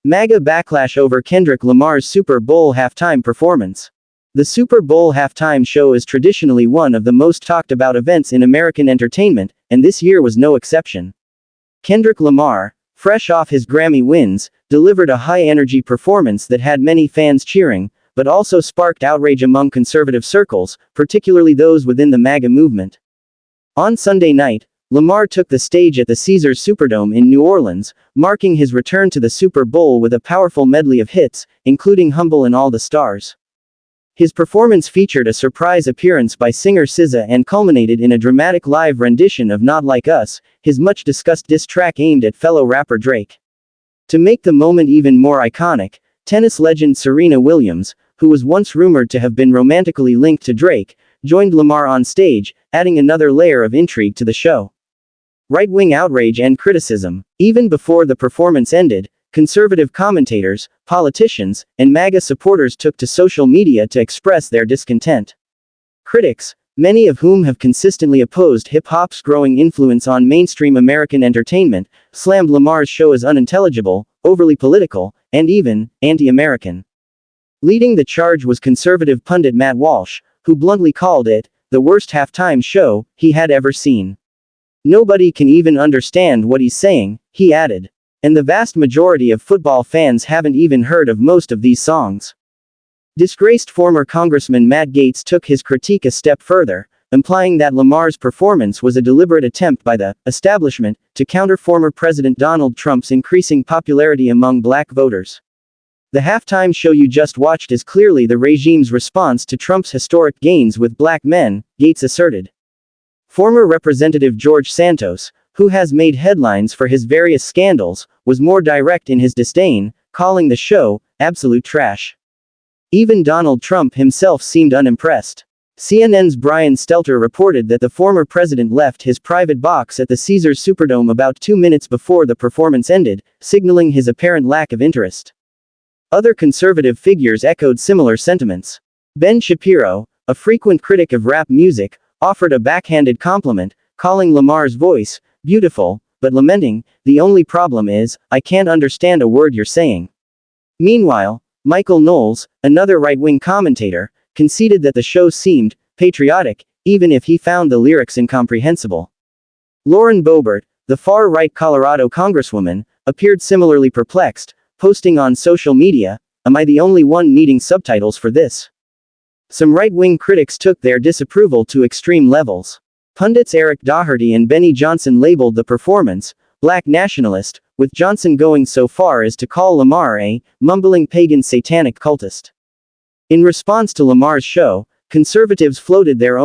MAGA backlash over Kendrick Lamar's Super Bowl halftime performance. The Super Bowl halftime show is traditionally one of the most talked about events in American entertainment, and this year was no exception. Kendrick Lamar, fresh off his Grammy wins, delivered a high-energy performance that had many fans cheering, but also sparked outrage among conservative circles, particularly those within the MAGA movement. On Sunday night, Lamar took the stage at the Caesars Superdome in New Orleans, marking his return to the Super Bowl with a powerful medley of hits, including Humble and All the Stars. His performance featured a surprise appearance by singer SZA and culminated in a dramatic live rendition of Not Like Us, his much-discussed diss track aimed at fellow rapper Drake. To make the moment even more iconic, tennis legend Serena Williams, who was once rumored to have been romantically linked to Drake, joined Lamar on stage, adding another layer of intrigue to the show. Right-wing outrage and criticism. Even before the performance ended, conservative commentators, politicians, and MAGA supporters took to social media to express their discontent. Critics, many of whom have consistently opposed hip-hop's growing influence on mainstream American entertainment, slammed Lamar's show as unintelligible, overly political, and even anti-American. Leading the charge was conservative pundit Matt Walsh, who bluntly called it the worst halftime show he had ever seen. "Nobody can even understand what he's saying," he added. And the vast majority of football fans haven't even heard of most of these songs. Disgraced former Congressman Matt Gaetz took his critique a step further, implying that Lamar's performance was a deliberate attempt by the establishment to counter former President Donald Trump's increasing popularity among black voters. "The halftime show you just watched is clearly the regime's response to Trump's historic gains with black men," Gaetz asserted. Former Representative George Santos, who has made headlines for his various scandals, was more direct in his disdain, calling the show absolute trash. Even Donald Trump himself seemed unimpressed. CNN's Brian Stelter reported that the former president left his private box at the Caesars Superdome about 2 minutes before the performance ended, signaling his apparent lack of interest. Other conservative figures echoed similar sentiments. Ben Shapiro, a frequent critic of rap music, offered a backhanded compliment, calling Lamar's voice beautiful, but lamenting, "The only problem is, I can't understand a word you're saying." Meanwhile, Michael Knowles, another right-wing commentator, conceded that the show seemed patriotic, even if he found the lyrics incomprehensible. Lauren Boebert, the far-right Colorado congresswoman, appeared similarly perplexed, posting on social media, "Am I the only one needing subtitles for this?" Some right-wing critics took their disapproval to extreme levels. Pundits Eric Doherty and Benny Johnson labeled the performance black nationalist, with Johnson going so far as to call Lamar a mumbling pagan satanic cultist. In response to Lamar's show, conservatives floated their own